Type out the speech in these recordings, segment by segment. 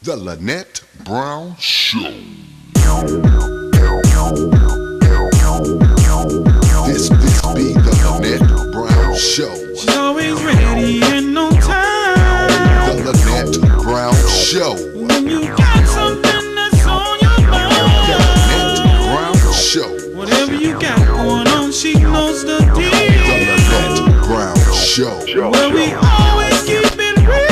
The Lynette Brown Show. This be the Lynette Brown Show. She's always ready and on time. The Lynette Brown Show. When you got something that's on your mind. The Lynette Brown Show. Whatever you got going on, she knows the deal. The Lynette Brown Show. Where we always keep it real.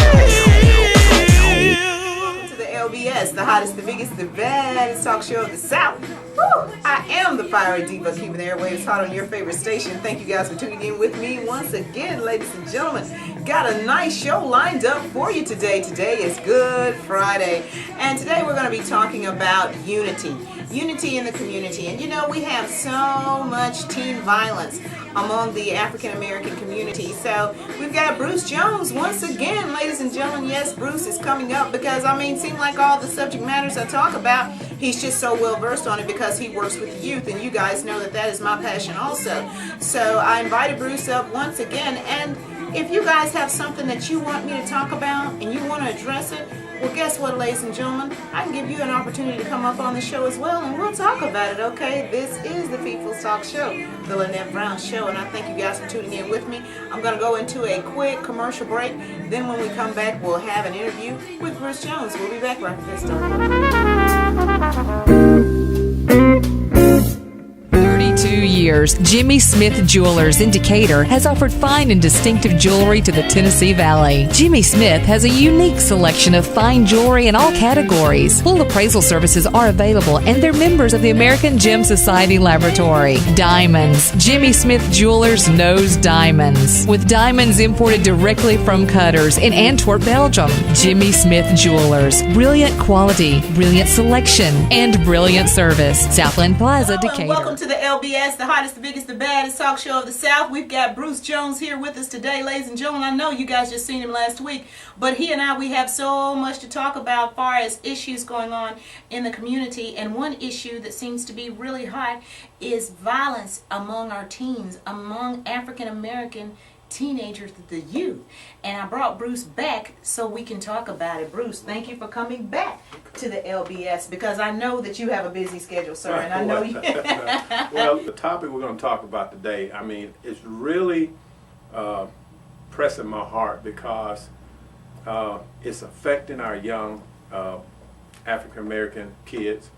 Welcome to the LBS, the hottest, the biggest, the baddest talk show of the South. Woo! I am the fiery diva keeping the airwaves hot on your favorite station. Thank you guys for tuning in with me once again, ladies and gentlemen. Got a nice show lined up for you today. Today is Good Friday, and today we're going to be talking about unity in the community. And you know, we have so much teen violence among the African American community. So we've got Bruce Jones once again, ladies and gentlemen. Yes, Bruce is coming up because it seems like all the subject matters I talk about, he's just so well versed on it because he works with youth, and you guys know that that is my passion also. So I invited Bruce up once again, and if you guys have something that you want me to talk about and you want to address it, well, guess what, ladies and gentlemen? I can give you an opportunity to come up on the show as well, and we'll talk about it, okay? This is the People's Talk Show, the Lynette Brown Show, and I thank you guys for tuning in with me. I'm going to go into a quick commercial break. Then when we come back, we'll have an interview with Bruce Jones. We'll be back right after this story. 32 years, Jimmy Smith Jewelers in Decatur has offered fine and distinctive jewelry to the Tennessee Valley. Jimmy Smith has a unique selection of fine jewelry in all categories. Full appraisal services are available, and they're members of the American Gem Society Laboratory. Diamonds. Jimmy Smith Jewelers knows diamonds. With diamonds imported directly from cutters in Antwerp, Belgium. Jimmy Smith Jewelers. Brilliant quality, brilliant selection, and brilliant service. Southland Plaza, Decatur. Welcome to the LBS, the hottest, the biggest, the baddest talk show of the South. We've got Bruce Jones here with us today, ladies and gentlemen. I know you guys just seen him last week, but he and I, we have so much to talk about as far as issues going on in the community. And one issue that seems to be really hot is violence among our teens, among African American teenagers, the youth. And I brought Bruce back so we can talk about it. Bruce, thank you for coming back to the LBS because I know that you have a busy schedule, sir, and I know you. Well, the topic we're going to talk about today, it's really pressing my heart because it's affecting our young African American kids,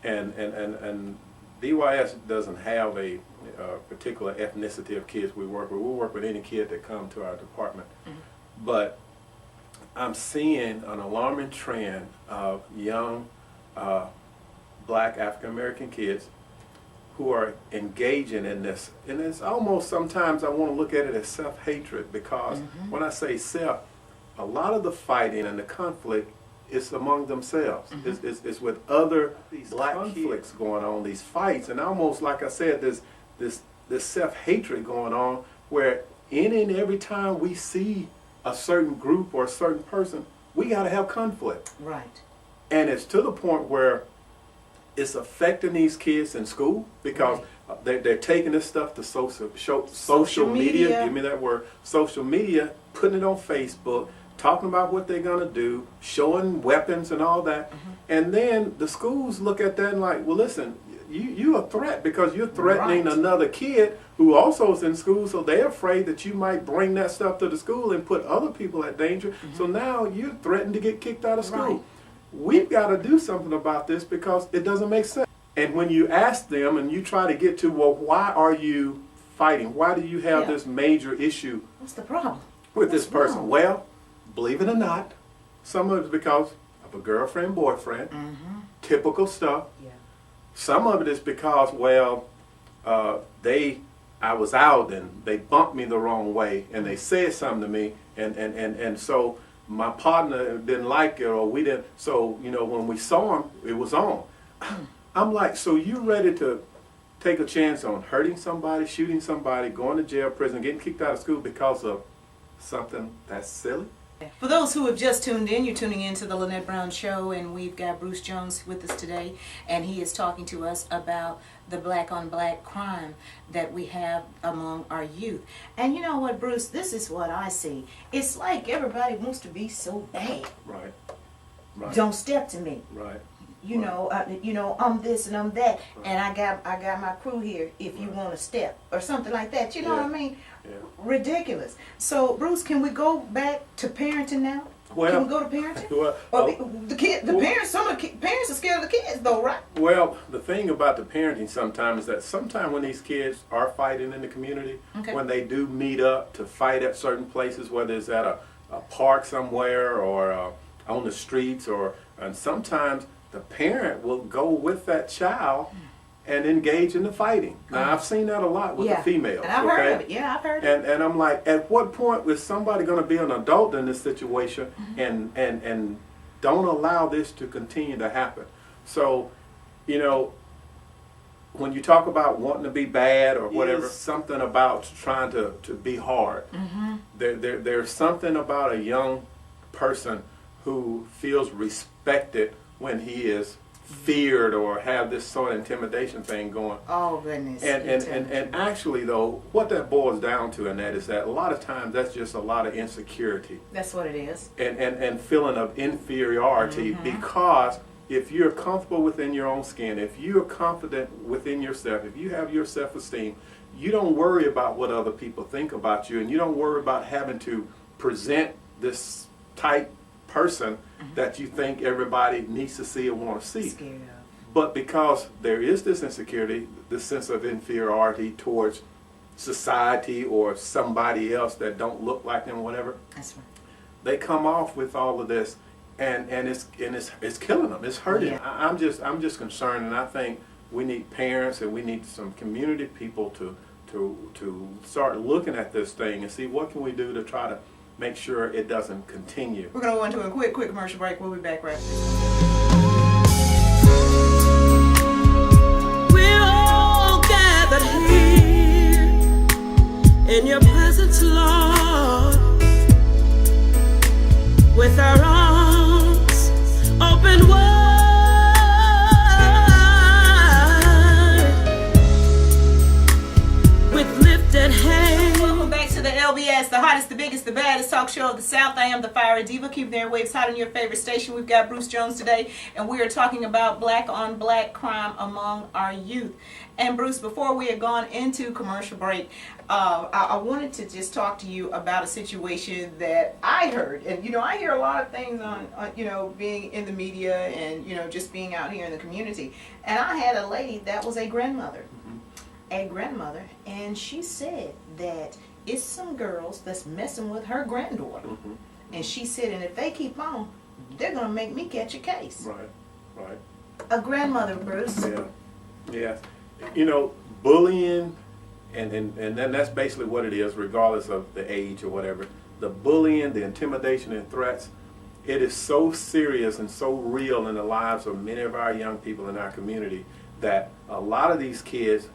and DYS doesn't have a particular ethnicity of kids we work with. We'll work with any kid that come to our department. Mm-hmm. But I'm seeing an alarming trend of young black African American kids who are engaging in this. And it's almost sometimes I want to look at it as self-hatred because when I say self, a lot of the fighting and the conflict is among themselves. It's with other these black conflicts going on, these fights, and almost like I said, this self-hatred going on where any and every time we see a certain group or a certain person, we got to have conflict. Right. And it's to the point where it's affecting these kids in school because they're taking this stuff to social media. Give me that word. Social media, putting it on Facebook, talking about what they're going to do, showing weapons and all that. And then the schools look at that and like, well, listen, you a threat because you're threatening another kid who also is in school, so they're afraid that you might bring that stuff to the school and put other people at danger. So now you're threatened to get kicked out of school. Right. We've got to do something about this because it doesn't make sense. And when you ask them and you try to get to, well, why are you fighting? Why do you have this major issue? What's the problem with this person? Well, believe it or not, some of it is because of a girlfriend, boyfriend, typical stuff. Yeah. Some of it is because, well, I was out and they bumped me the wrong way and they said something to me and so my partner didn't like it or we didn't. So, when we saw him, it was on. I'm like, so you ready to take a chance on hurting somebody, shooting somebody, going to jail, prison, getting kicked out of school because of something that's silly? For those who have just tuned in, you're tuning in to the Lynette Brown Show, and we've got Bruce Jones with us today, and he is talking to us about the black-on-black crime that we have among our youth. And you know what, Bruce, this is what I see. It's like everybody wants to be so bad. Right. Right. Don't step to me. Right. You know, I'm this and I'm that, and I got my crew here. If you want to step or something like that, you know what I mean? Yeah. Ridiculous. So, Bruce, can we go back to parenting now? Well, can we go to parenting? well, Or the parents. Some of the parents are scared of the kids, though, right? Well, the thing about the parenting sometimes is that sometimes when these kids are fighting in the community, Okay. when they do meet up to fight at certain places, whether it's at a park somewhere or on the streets, and sometimes the parent will go with that child and engage in the fighting. Now, I've seen that a lot with the females. And I've heard of it. Yeah, I've heard of it. And I'm like, at what point is somebody going to be an adult in this situation and don't allow this to continue to happen? So, you know, when you talk about wanting to be bad or whatever, something about trying to be hard. There's something about a young person who feels respected when he is feared or have this sort of intimidation thing going. Oh, goodness. And actually, though, what that boils down to, Annette, is that a lot of times that's just a lot of insecurity That's what it is. and feeling of inferiority, because if you're comfortable within your own skin, if you're confident within yourself, if you have your self-esteem, you don't worry about what other people think about you, and you don't worry about having to present this type person that you think everybody needs to see or want to see. Scared of. But because there is this insecurity, this sense of inferiority towards society or somebody else that don't look like them, whatever, That's right. they come off with all of this, and it's killing them. It's hurting. Yeah. I'm just concerned, and I think we need parents and we need some community people to start looking at this thing and see what can we do to try to make sure it doesn't continue. We're going to go into a quick commercial break. We'll be back right after this. We're all gathered here in your presence, Lord, with our arms open wide, with lifted hands. Welcome back to the LBS, the hottest, the biggest, the baddest talk show of the South. I am the Fiery Diva, keeping the airwaves hot on your favorite station. We've got Bruce Jones today, and we are talking about black on black crime among our youth. And Bruce, before we had gone into commercial break, I wanted to just talk to you about a situation that I heard. And, you know, I hear a lot of things on you know, being in the media and, you know, just being out here in the community. And I had a lady that was a grandmother. And she said that it's some girls that's messing with her granddaughter. And she said, and if they keep on, they're going to make me catch a case. Right. A grandmother, Bruce. Yeah. You know, bullying, and then that's basically what it is, regardless of the age or whatever. The bullying, the intimidation and threats, it is so serious and so real in the lives of many of our young people in our community that a lot of these kids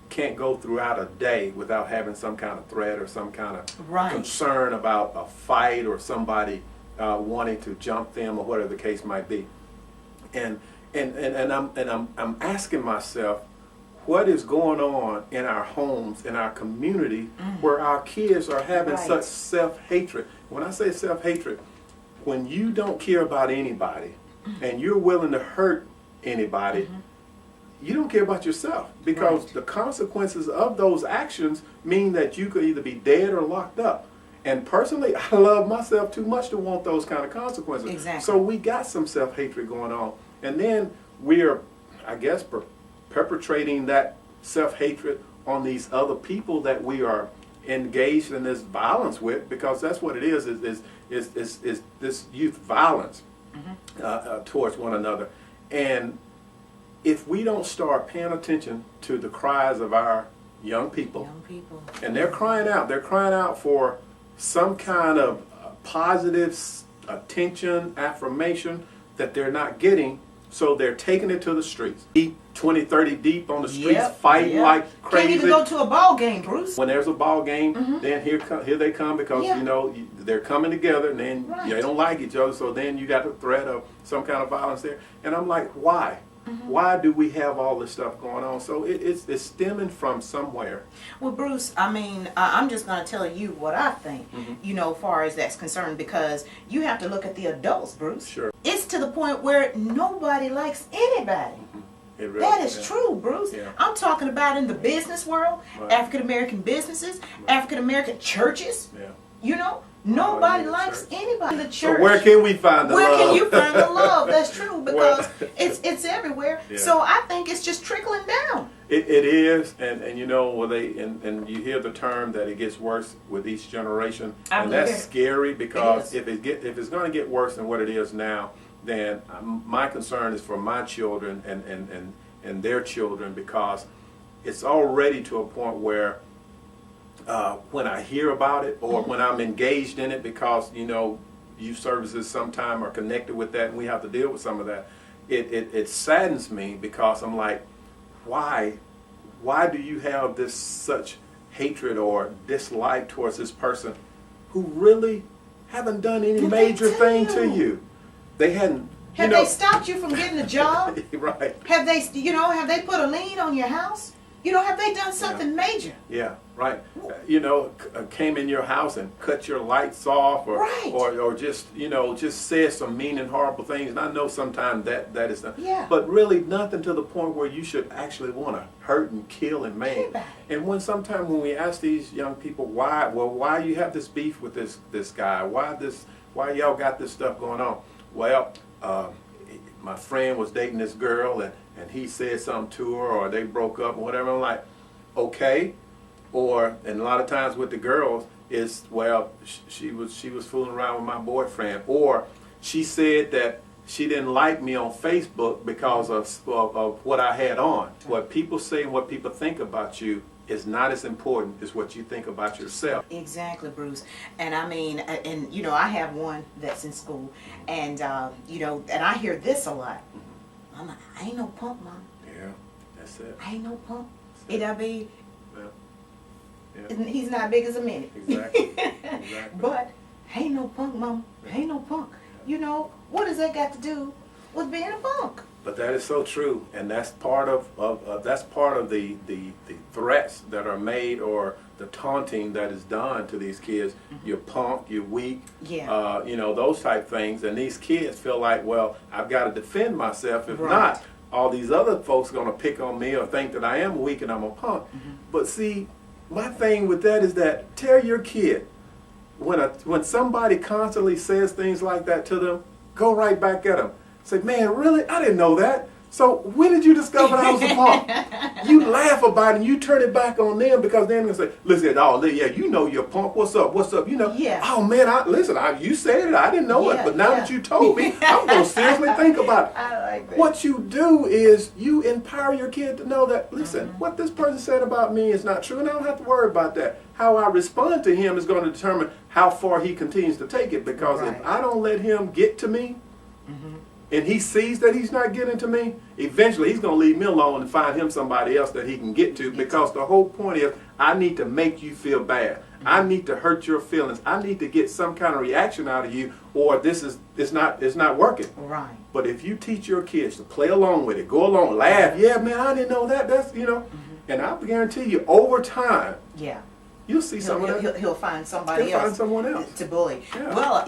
can't go throughout a day without having some kind of threat or some kind of concern about a fight or somebody wanting to jump them or whatever the case might be. And I'm asking myself, what is going on in our homes, in our community, where our kids are having such self-hatred? When I say self-hatred, when you don't care about anybody and you're willing to hurt anybody, you don't care about yourself, because the consequences of those actions mean that you could either be dead or locked up. And personally, I love myself too much to want those kind of consequences. Exactly. So we got some self-hatred going on. And then we're, I guess, perpetrating that self-hatred on these other people that we are engaged in this violence with, because that's what it is this youth violence towards one another. And if we don't start paying attention to the cries of our young people, and they're crying out for some kind of positive attention, affirmation that they're not getting, so they're taking it to the streets. 20, 30 deep on the streets, fighting like crazy. Can't even go to a ball game, Bruce. When there's a ball game, then here they come, because you know they're coming together, and then they don't like each other, so then you got the threat of some kind of violence there. And I'm like, why? Why do we have all this stuff going on? So it's stemming from somewhere. Well, Bruce, I mean, I'm just going to tell you what I think, you know, as far as that's concerned, because you have to look at the adults, Bruce. Sure. It's it's to the point where nobody likes anybody. It really, That is yeah. true, Bruce. Yeah. I'm talking about in the business world, Right. African American businesses, African American churches. Yeah. You know, nobody in the likes church. anybody in the So church. where can we find the Where love? can you find the love? That's true, because Well- it's everywhere. Yeah. So I think it's just trickling down. It is, and you know, well, and you hear the term that it gets worse with each generation, I and believe that's it. scary because It if it's going to get worse than what it is now, then my concern is for my children and their children, because it's already to a point where when I hear about it or when I'm engaged in it, because you know, youth services sometime are connected with that, and we have to deal with some of that. It saddens me, because I'm like, why do you have this such hatred or dislike towards this person who really haven't done any Did they major tell thing to you? you? They hadn't. Have you know, they stopped you from getting a job? right. Have they, have they put a lien on your house? Have they done something major? Yeah, right. Came in your house and cut your lights off, or Right. or just just said some mean and horrible things. And I know sometimes that is not. Yeah. But really, nothing to the point where you should actually want to hurt and kill and maim. Anybody. And when we ask these young people why you have this beef with this guy, why y'all got this stuff going on? Well, my friend was dating this girl, and he said something to her, or they broke up, or whatever. I'm like, okay. And a lot of times with the girls is, well, she was fooling around with my boyfriend, or she said that she didn't like me on Facebook because of what I had on. What people say and what people think about you is not as important as what you think about yourself. Exactly, Bruce. And I mean, I have one that's in school, and and I hear this a lot. I'm like, I ain't no punk, Mom. Yeah, that's it. I ain't no punk. It Yeah. he's not big as a minute. Exactly. Exactly. But ain't no punk, Mom. Ain't no punk. What does that got to do with being a punk? But that is so true, and that's part of the threats that are made, or the taunting that is done to these kids. You're punk, you're weak, Yeah. those type things, and these kids feel like, well, I've got to defend myself. If Right. not, all these other folks are going to pick on me or think that I am weak and I'm a punk. But see, my thing with that is that tell your kid, when somebody constantly says things like that to them, go right back at them. Say, man, really? I didn't know that. So when did you discover I was a punk? You laugh about it and you turn it back on them, because they're going to say, listen, you're a punk. What's up? Yeah. Oh, man, you said it. I didn't know it. But now that you told me, I'm going to seriously think about it. I like that. What you do is you empower your kid to know that, listen, what this person said about me is not true, and I don't have to worry about that. How I respond to him is going to determine how far he continues to take it, because Right. if I don't let him get to me, and he sees that he's not getting to me, eventually he's going to leave me alone and find him somebody else that he can get to, because the whole point is, I need to make you feel bad. I need to hurt your feelings. I need to get some kind of reaction out of you, or it's not working. Right. But if you teach your kids to play along with it, go along, laugh, yeah, man, I didn't know that. That's and I guarantee you, over time, Yeah. you'll see some of that. He'll find somebody He'll else. find someone else. To bully. Yeah. Well,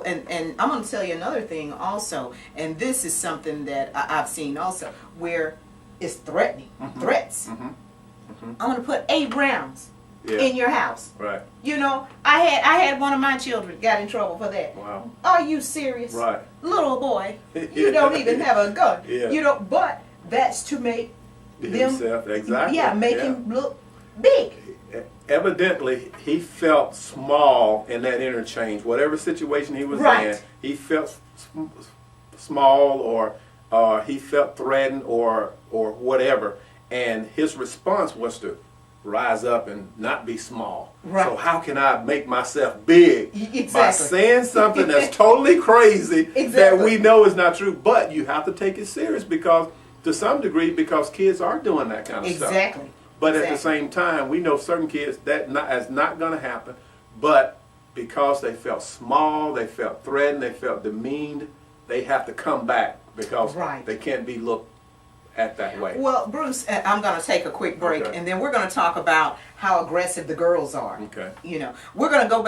and I'm going to tell you another thing also, and this is something that I've seen also, where it's threatening, threats. I'm going to put 8 rounds in your house. Right. I had one of my children got in trouble for that. Wow. Are you serious? Right. Little boy, you don't even have a gun. Yeah. But that's to make them, Himself, exactly. make him look big. Evidently, he felt small in that interchange. Whatever situation he was Right. in, he felt small, or he felt threatened, or whatever. And his response was to rise up and not be small. Right. So how can I make myself big? Exactly. By saying something that's totally crazy that Exactly. we know is not true. But you have to take it serious, because to some degree, because kids are doing that kind of stuff. Exactly. But at the same time, we know certain kids that is not going to happen. But because they felt small, they felt threatened, they felt demeaned, they have to come back, because Right. they can't be looked act that way? Well, Bruce, I'm going to take a quick break, Okay. and then we're going to talk about how aggressive the girls are. Okay. You know, we're going to go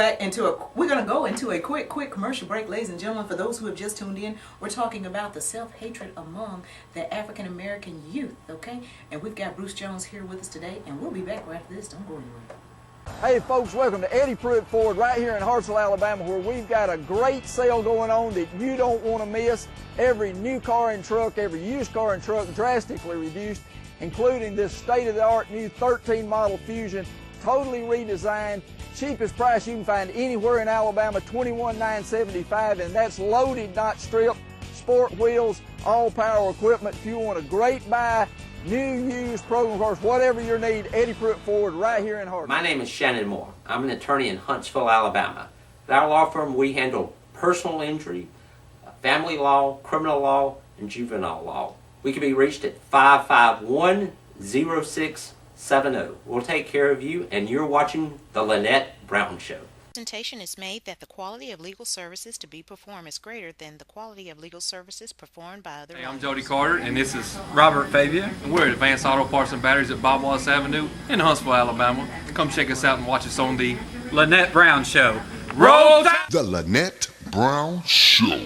into a quick commercial break, ladies and gentlemen. For those who have just tuned in, we're talking about the self-hatred among the African American youth. Okay, and we've got Bruce Jones here with us today, and we'll be back right after this. Don't go anywhere. Hey folks, welcome to Eddie Pruitt Ford right here in Hartsville, Alabama, where we've got a great sale going on that you don't want to miss. Every new car and truck, every used car and truck drastically reduced, including this state-of-the-art new 13 model Fusion, totally redesigned, cheapest price you can find anywhere in Alabama, $21,975, and that's loaded, not stripped, sport wheels, all power equipment. If you want a great buy, new, used, program cars, whatever your need, Eddie Pruitt Ford right here in Hartsville. My name is Shannon Moore. I'm an attorney in Huntsville, Alabama. At our law firm, we handle personal injury, family law, criminal law, and juvenile law. We can be reached at 551-0670. We'll take care of you, and you're watching The Lynette Brown Show. Representation is made that the quality of legal services to be performed is greater than the quality of legal services performed by other Hey, I'm lawyers. Jody Carter, and this is Robert Fabia, and we're at Advanced Auto Parts and Batteries at Bob Wallace Avenue in Huntsville, Alabama. Come check us out and watch us on the Lynette Brown Show. Roll Tide! The Lynette Brown Show.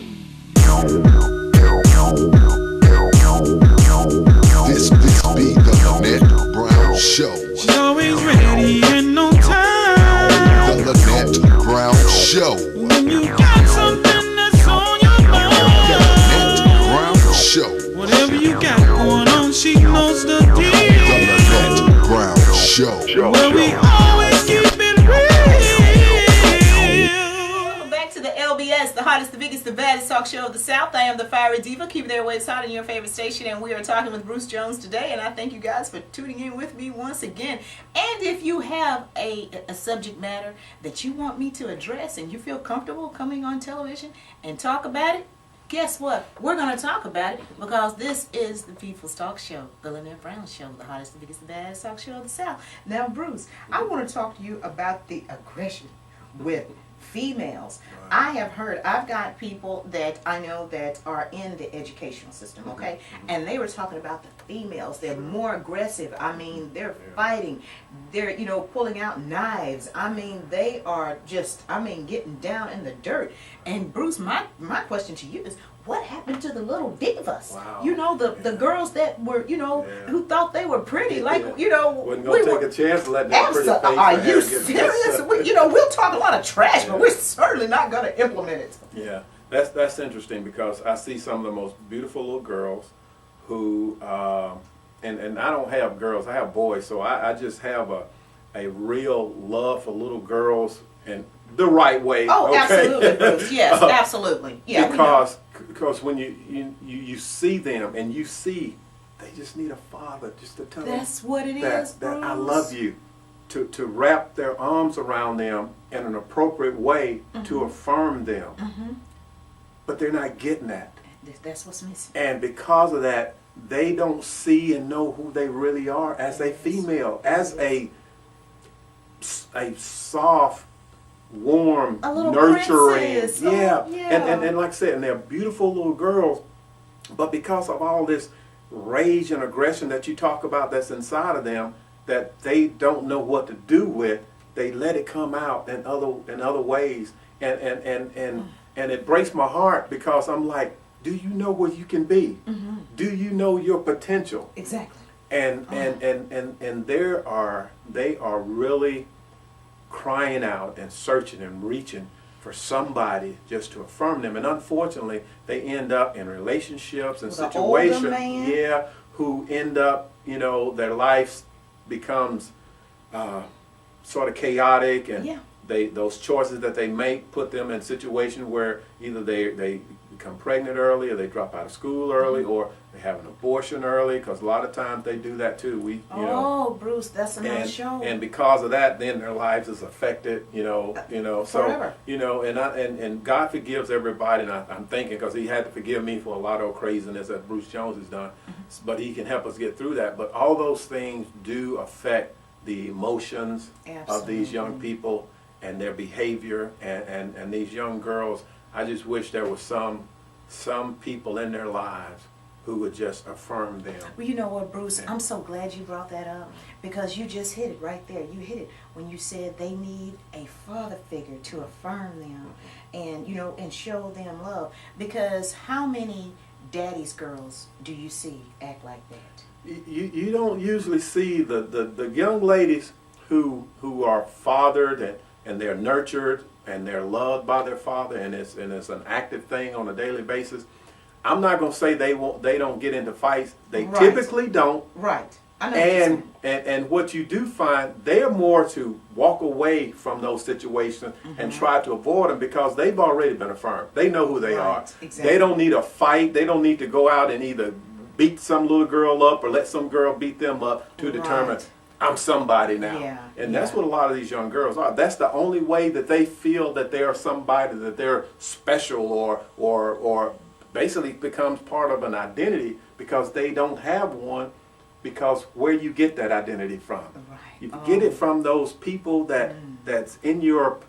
This be the Lynette Brown Show. She's always ready and on time. The Lynette Brown Show. When you got something that's on your The Lynette mind, Brown Show. whatever you got going on, she knows the The deal. Lynette Brown Show. Well, we always keep it real. Welcome back to the LBS, the hottest, the biggest, the baddest talk show of the South. I am the fiery diva, keeping their waves hot on your favorite station, and we are talking with Bruce Jones today, and I thank you guys for tuning in with me once again. And if you have a subject matter that you want me to address and you feel comfortable coming on television and talk about it, guess what? We're going to talk about it because this is the People's Talk Show, the Lynette Brown Show, the hottest, the biggest, the baddest talk show of the South. Now, Bruce, I want to talk to you about the aggression with females. I have heard, I've got people that I know that are in the educational system, okay? And they were talking about the females. They're more aggressive. I mean, they're fighting. They're, pulling out knives. I mean, they are just, getting down in the dirt. And Bruce, my question to you is, what happened to the little divas? Wow. The girls that were, who thought they were pretty, like, Wasn't gonna take a chance to let that pretty face Are you get serious? We'll talk a lot of trash, but we're certainly not going to implement it. Yeah, that's interesting because I see some of the most beautiful little girls who, and I don't have girls, I have boys, so I just have a real love for little girls and the right way. Oh, okay? absolutely, Bruce. Yes, absolutely. Yeah, because when you see them and you see they just need a father just to tell that's them what it is, that I Bruce. love you. To wrap their arms around them in an appropriate way to affirm them. But they're not getting that. That's what's missing. And because of that, they don't see and know who they really are as a female, as a soft, warm, A little nurturing. princess. Yeah. Oh, yeah. And like I said, and they're beautiful little girls, but because of all this rage and aggression that you talk about that's inside of them, that they don't know what to do with, they let it come out in other ways. And it breaks my heart because I'm like, do you know where you can be? Do you know your potential? Exactly. And they are really crying out and searching and reaching for somebody just to affirm them. And unfortunately, they end up in relationships and With an older situations, man. who end up, their lives becomes sort of chaotic, and those choices that they make put them in situations where either they become pregnant early, or they drop out of school early, or they have an abortion early, because a lot of times they do that too. Bruce, that's another show. And because of that, then their lives is affected, Forever. and God forgives everybody, and I'm thinking, because he had to forgive me for a lot of craziness that Bruce Jones has done, but he can help us get through that. But all those things do affect the emotions of these young people and their behavior, and these young girls. I just wish there was some people in their lives who would just affirm them. Well, you know what, Bruce? I'm so glad you brought that up because you just hit it right there. You hit it when you said they need a father figure to affirm them and, you know, and show them love. Because how many daddy's girls do you see act like that? You don't usually see the young ladies who are fathered and they're nurtured and they're loved by their father, and it's an active thing on a daily basis. I'm not going to say they don't get into fights. They typically don't. Right. I know and what you do find, they're more to walk away from those situations and try to avoid them because they've already been affirmed. They know who they are. Exactly. They don't need a fight. They don't need to go out and either beat some little girl up or let some girl beat them up to determine I'm somebody now. Yeah, and that's what a lot of these young girls are. That's the only way that they feel that they are somebody, that they're special or basically becomes part of an identity because they don't have one, because where you get that identity from. You get it from those people that's in your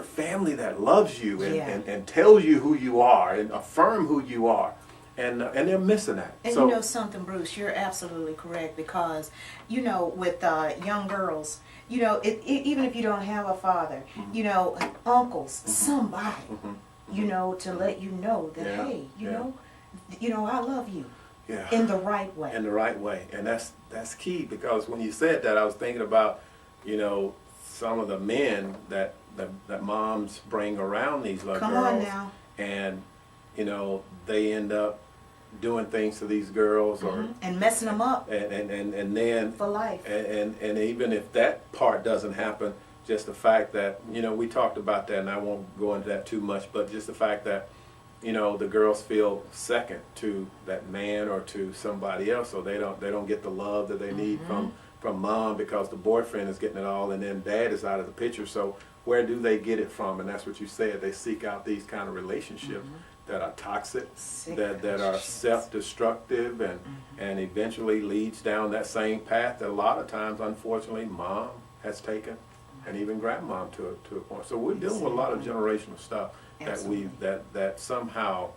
family that loves you and tells you who you are and affirm who you are. And they're missing that. And you know something, Bruce, you're absolutely correct because, you know, with young girls, you know, even if you don't have a father, you know, uncles, somebody, you know, to let you know that, hey, you know, I love you. Yeah. In the right way. In the right way. And that's key, because when you said that, I was thinking about, you know, some of the men that moms bring around these little girls. Come on now. And, you know, they end up doing things to these girls or and messing them up. And then for life. And even if that part doesn't happen, just the fact that, you know, we talked about that and I won't go into that too much, but just the fact that, you know, the girls feel second to that man or to somebody else, so they don't get the love that they need from mom because the boyfriend is getting it all and then dad is out of the picture. So where do they get it from? And that's what you said. They seek out these kind of relationships that are toxic, that are self-destructive and eventually leads down that same path that a lot of times, unfortunately, mom has taken and even grandmom to a point. So we're dealing with a lot of generational stuff that somehow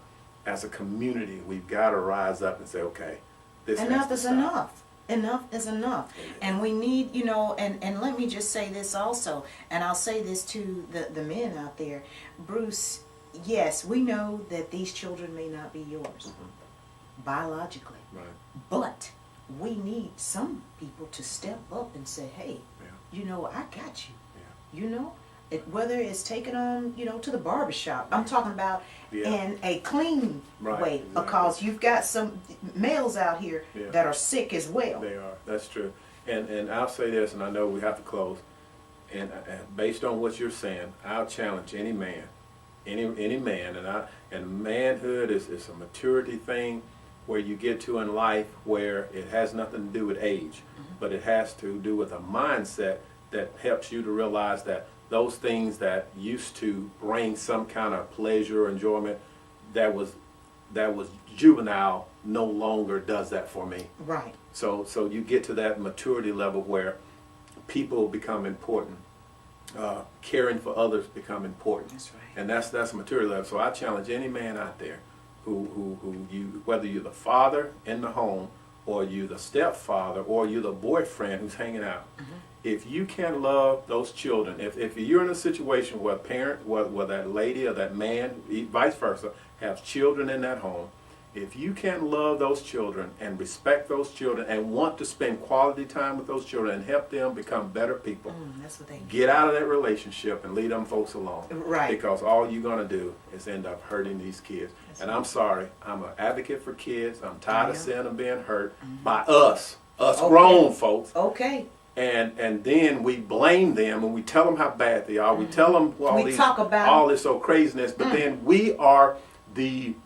as a community we've got to rise up and say, okay, this enough is enough. Enough is enough. And we need, you know, and let me just say this also, and I'll say this to the men out there. Bruce, yes, we know that these children may not be yours biologically, but we need some people to step up and say, hey, you know, I got you. You know, whether it's taking them, you know, to the barbershop. I'm talking about in a clean way, because you've got some males out here that are sick as well. They are. That's true. And I'll say this, and I know we have to close. And based on what you're saying, I'll challenge any man, any man, and manhood is a maturity thing where you get to in life where it has nothing to do with age, but it has to do with a mindset that helps you to realize that those things that used to bring some kind of pleasure or enjoyment that was juvenile no longer does that for me. Right. So you get to that maturity level where people become important. Caring for others become important. That's right. And that's a maturity level. So I challenge any man out there who you, whether you're the father in the home or you're the stepfather or you're the boyfriend who's hanging out, if you can love those children, if you're in a situation where a parent, where that lady or that man, vice versa, has children in that home, if you can love those children and respect those children and want to spend quality time with those children and help them become better people, that's what they get out of that relationship and leave them folks alone. Right. Because all you're going to do is end up hurting these kids. And I'm sorry, I'm an advocate for kids. I'm tired of seeing them being hurt by us grown folks. Okay. And then we blame them and we tell them how bad they are. We tell them all this old craziness, but then we are the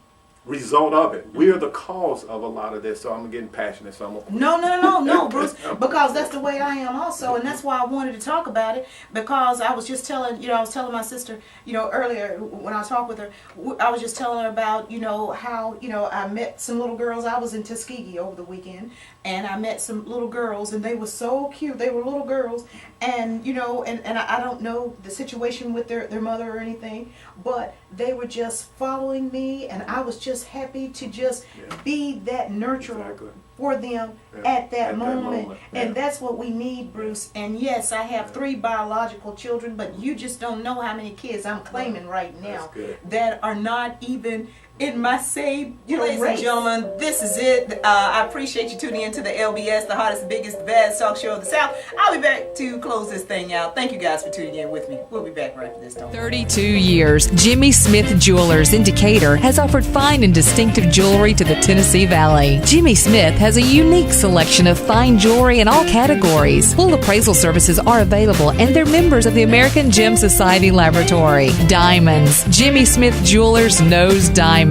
result of it. We are the cause of a lot of this. So I'm getting passionate. So I'm No, Bruce, because that's the way I am also, and that's why I wanted to talk about it, because I was just telling, I was telling my sister, earlier when I talked with her, I was just telling her about, how, I met some little girls. I was in Tuskegee over the weekend, and I met some little girls, and they were so cute. They were little girls, and, and I don't know the situation with their mother or anything, but they were just following me, and I was just just happy to just be that nurturer Exactly. for them Yeah. at that At that moment. moment, And yeah. that's what we need, Bruce. And yes, I have 3 biological children, but you just don't know how many kids I'm claiming right now That's good. that are not even in my same, ladies race. and gentlemen, this is it. I appreciate you tuning into the LBS, the hottest, biggest, baddest talk show of the South. I'll be back to close this thing out. Thank you guys for tuning in with me. We'll be back right after this. Don't 32 years, Jimmy Smith Jewelers in Decatur has offered fine and distinctive jewelry to the Tennessee Valley. Jimmy Smith has a unique selection of fine jewelry in all categories. Full appraisal services are available, and they're members of the American Gem Society Laboratory. Diamonds. Jimmy Smith Jewelers knows diamonds.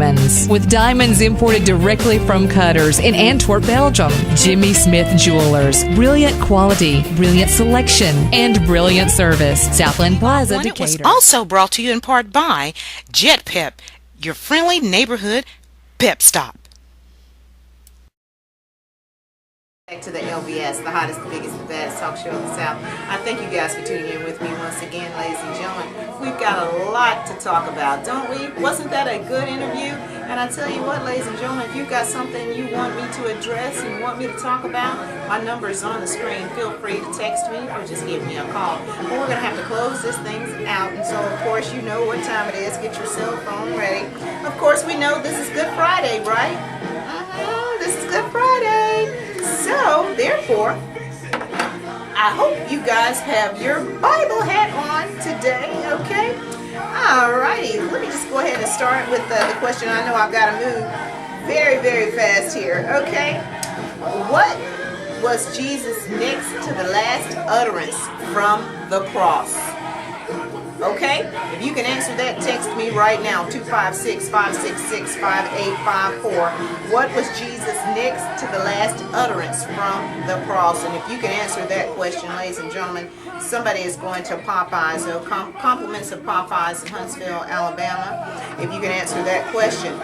With diamonds imported directly from cutters in Antwerp, Belgium. Jimmy Smith Jewelers. Brilliant quality, brilliant selection, and brilliant service. Southland Plaza, It was Decatur. also brought to you in part by Jet Pep, your friendly neighborhood pep stop. Back to the LBS, the hottest, the biggest, the baddest talk show of the South. I thank you guys for tuning in with me once again, ladies and gentlemen. We've got a lot to talk about, don't we? Wasn't that a good interview? And I tell you what, ladies and gentlemen, if you've got something you want me to address and want me to talk about, my number is on the screen. Feel free to text me or just give me a call. But we're going to have to close this thing out. And so, of course, you know what time it is. Get your cell phone ready. Of course, we know this is Good Friday, right? This is Good Friday. So, therefore, I hope you guys have your Bible hat on today, okay? Alrighty, let me just go ahead and start with the question. I know I've got to move very, very fast here, okay? What was Jesus' next to the last utterance from the cross? Okay? If you can answer that, text me right now, 256-566-5854. What was Jesus' next to the last utterance from the cross? And if you can answer that question, ladies and gentlemen, somebody is going to Popeyes. So compliments of Popeyes in Huntsville, Alabama. If you can answer that question.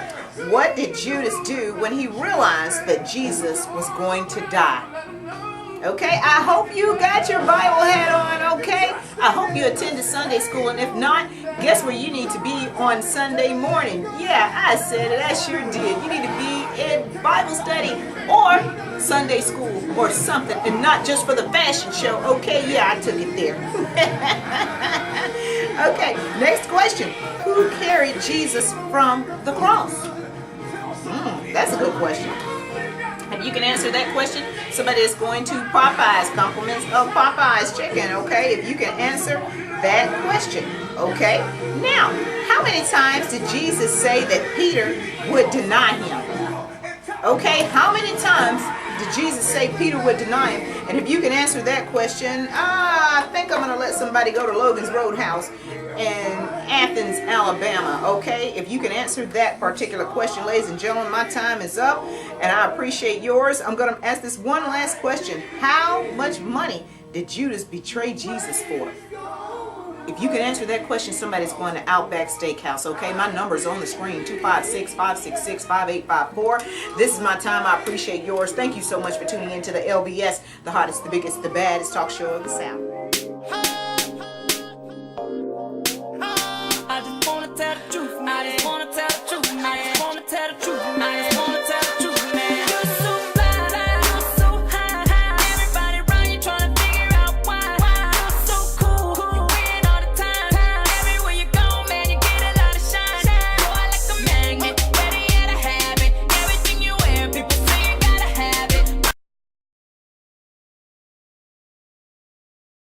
What did Judas do when he realized that Jesus was going to die? Okay, I hope you got your Bible hat on, okay? I hope you attended Sunday school, and if not, guess where you need to be on Sunday morning? Yeah, I said it, I sure did. You need to be in Bible study or Sunday school or something, and not just for the fashion show, okay? Yeah, I took it there. Okay, next question. Who carried Jesus from the cross? That's a good question. If you can answer that question, somebody is going to Popeyes. Compliments of Popeyes chicken, okay? If you can answer that question, okay? Now, how many times did Jesus say that Peter would deny him? Okay, how many times did Jesus say Peter would deny him? And if you can answer that question, I think I'm going to let somebody go to Logan's Roadhouse in Athens, Alabama, okay? If you can answer that particular question, ladies and gentlemen, my time is up, and I appreciate yours. I'm going to ask this one last question. How much money did Judas betray Jesus for? If you can answer that question, somebody's going to Outback Steakhouse, okay? My number's on the screen, 256-566-5854. This is my time. I appreciate yours. Thank you so much for tuning in to the LBS, the hottest, the biggest, the baddest talk show of the South.